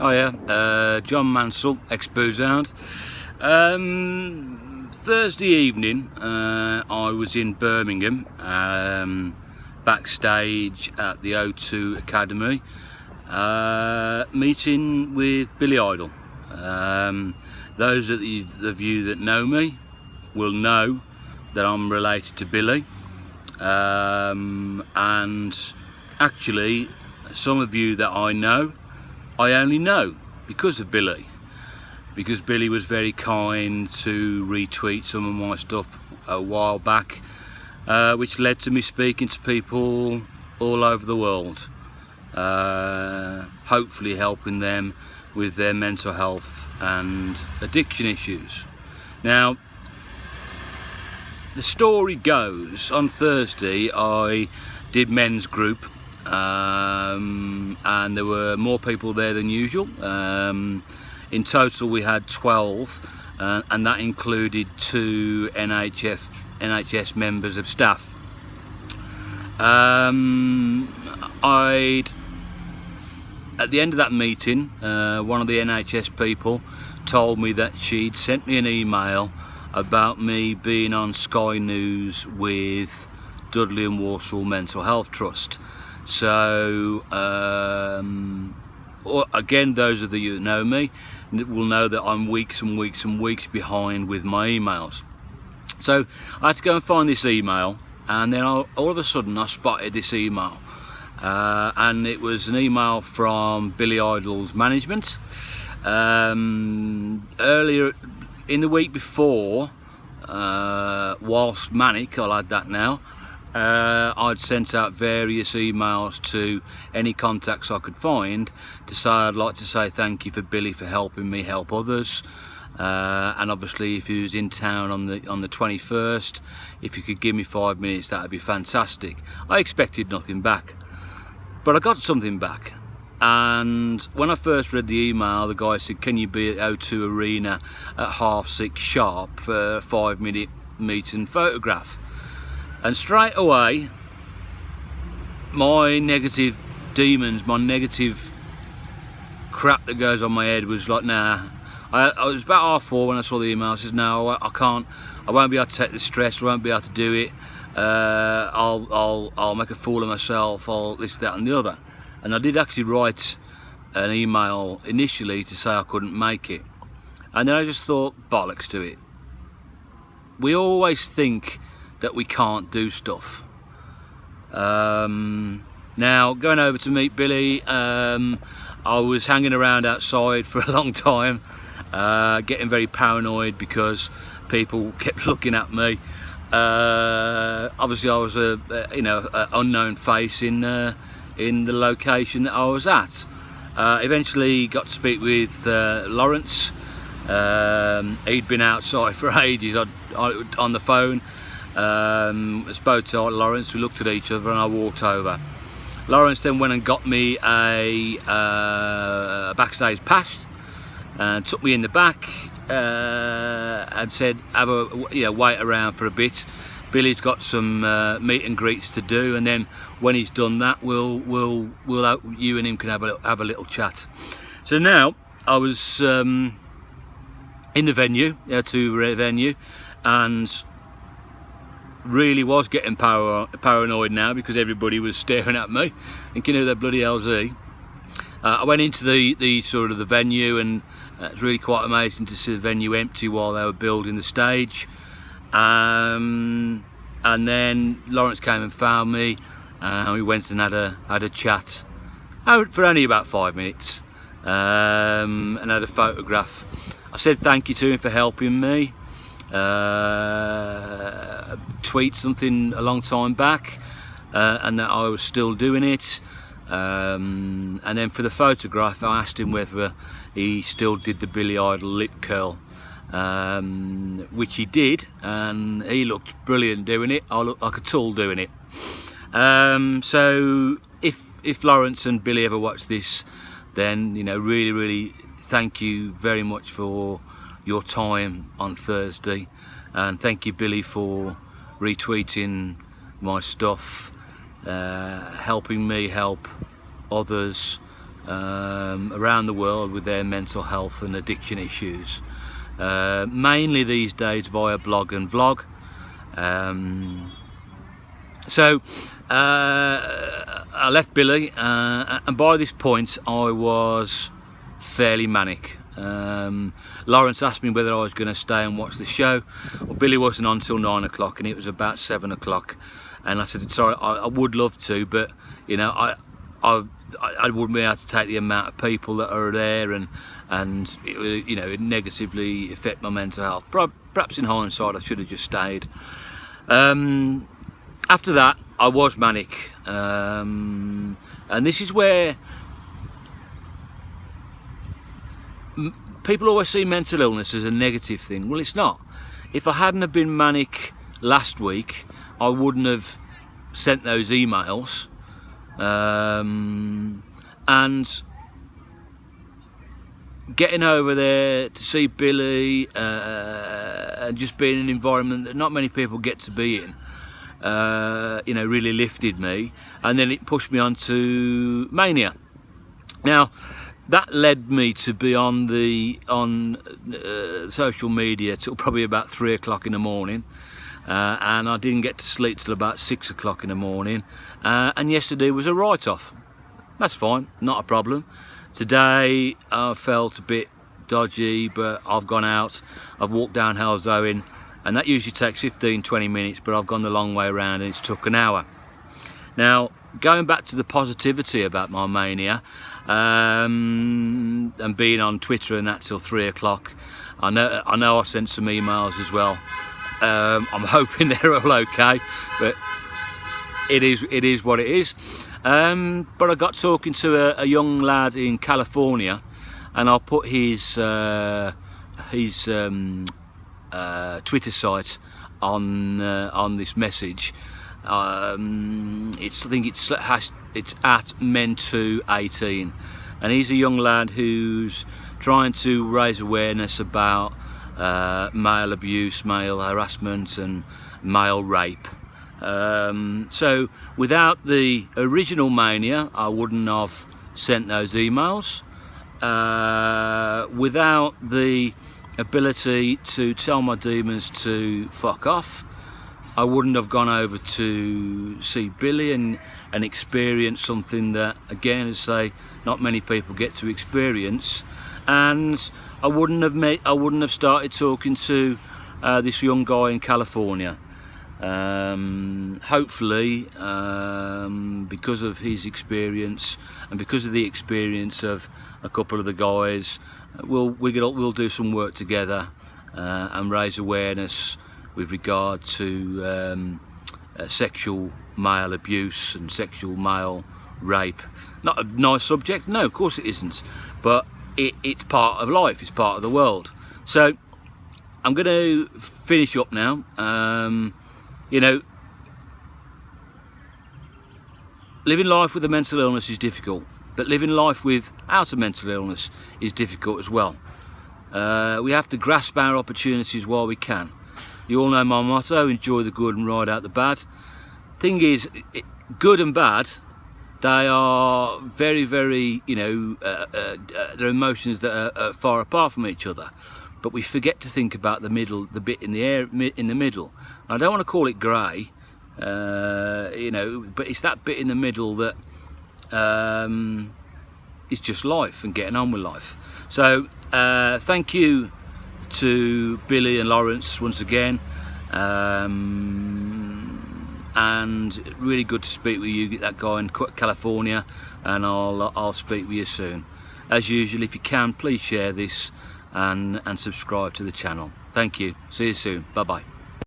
Oh yeah, John Mansell, ex-boozehound. Thursday evening, I was in Birmingham, backstage at the O2 Academy, meeting with Billy Idol. Those of you that know me will know that I'm related to Billy, and actually some of you that I know, I only know because of Billy, because Billy was very kind to retweet some of my stuff a while back, which led to me speaking to people all over the world, hopefully helping them with their mental health and addiction issues. Now, the story goes, on Thursday I did men's group, and there were more people there than usual. In total we had 12, and that included 2 NHS members of staff. At the end of that meeting, one of the NHS people told me that she'd sent me an email about me being on Sky News with Dudley and Walsall Mental Health Trust. So again, those of you that know me will know that I'm weeks and weeks and weeks behind with my emails. So I had to go and find this email, and then all of a sudden I spotted this email, and it was an email from Billy Idol's management. Earlier in the week before, whilst manic, I'll add that now, I'd sent out various emails to any contacts I could find to say I'd like to say thank you for Billy for helping me help others, and obviously if he was in town on the 21st, if you could give me 5 minutes, that would be fantastic. I expected nothing back, but I got something back. And when I first read the email, the guy said, can you be at O2 Arena at 6:30 sharp for a 5-minute meet and photograph? And straight away, my negative demons, my negative crap that goes on my head was like, nah. I was about 4:30 when I saw the email. I said, no, I can't, I won't be able to take the stress, I won't be able to do it. I'll make a fool of myself, I'll this, that and the other. And I did actually write an email initially to say I couldn't make it. And then I just thought, bollocks to it. We always think that we can't do stuff. Now, going over to meet Billy, I was hanging around outside for a long time, getting very paranoid because people kept looking at me. Obviously I was a unknown face in the location that I was at. Eventually got to speak with Lawrence. He'd been outside for ages on the phone. Spoke to Lawrence, we looked at each other, and I walked over. Lawrence then went and got me a backstage pass and took me in the back, and said wait around for a bit. Billy's got some meet and greets to do, and then when he's done that, you and him can have a little chat. So now I was in the venue, O2 venue, and really was getting paranoid now because everybody was staring at me, thinking who the bloody hell's he. I went into the sort of the venue, and it was really quite amazing to see the venue empty while they were building the stage. And then Lawrence came and found me, and we went and had a chat for only about 5 minutes, and had a photograph. I said thank you to him for helping me. Tweet something a long time back, and that I was still doing it. And then for the photograph, I asked him whether he still did the Billy Idol lip curl, which he did, and he looked brilliant doing it. I looked like a tool doing it. So if Lawrence and Billy ever watch this, then really thank you very much for your time on Thursday, and thank you, Billy, for retweeting my stuff, helping me help others, around the world with their mental health and addiction issues, mainly these days via blog and vlog. So I left Billy, and by this point I was fairly manic. Lawrence asked me whether I was going to stay and watch the show. Well, Billy wasn't on till 9 o'clock and it was about 7 o'clock, and I said, sorry, I would love to, but you know, I wouldn't be able to take the amount of people that are there, and it would, you know, it negatively affect my mental health. Perhaps in hindsight I should have just stayed. After that I was manic, and this is where people always see mental illness as a negative thing. Well, it's not. If I hadn't have been manic last week, I wouldn't have sent those emails, and getting over there to see Billy and just being in an environment that not many people get to be in, you know, really lifted me, and then it pushed me on to mania. Now that led me to be on social media till probably about 3 o'clock in the morning, and I didn't get to sleep till about 6 o'clock in the morning, and yesterday was a write-off. That's fine, not a problem. Today I felt a bit dodgy, but I've gone out, I've walked down Hell's Owen, and that usually takes 15-20 minutes, but I've gone the long way around and it's took an hour. Now, going back to the positivity about my mania, and being on Twitter and that till 3 o'clock, I know I sent some emails as well. I'm hoping they're all okay, but it is what it is. But I got talking to a young lad in California, and I'll put his Twitter site on this message. I think it's at men218, and he's a young lad who's trying to raise awareness about male abuse, male harassment and male rape. So without the original mania, I wouldn't have sent those emails. Without the ability to tell my demons to fuck off, I wouldn't have gone over to see Billy and experience something that, again, as I say, not many people get to experience. And I wouldn't have started talking to this young guy in California. Hopefully, because of his experience and because of the experience of a couple of the guys, we'll do some work together and raise awareness with regard to sexual male abuse and sexual male rape. Not a nice subject, no, of course it isn't, but it's part of life, it's part of the world. So I'm going to finish up now. You know, living life with a mental illness is difficult, but living life without a mental illness is difficult as well. We have to grasp our opportunities while we can. You all know my motto: enjoy the good and ride out the bad. Thing is, good and bad, they are very, very, you know, they're emotions that are far apart from each other. But we forget to think about the middle, the bit in the air, in the middle. I don't want to call it grey, you know, but it's that bit in the middle that is just life and getting on with life. So thank you to Billy and Lawrence once again, and really good to speak with you, that guy in California, and I'll speak with you soon. As usual, if you can, please share this and subscribe to the channel. Thank you. See you soon. Bye bye.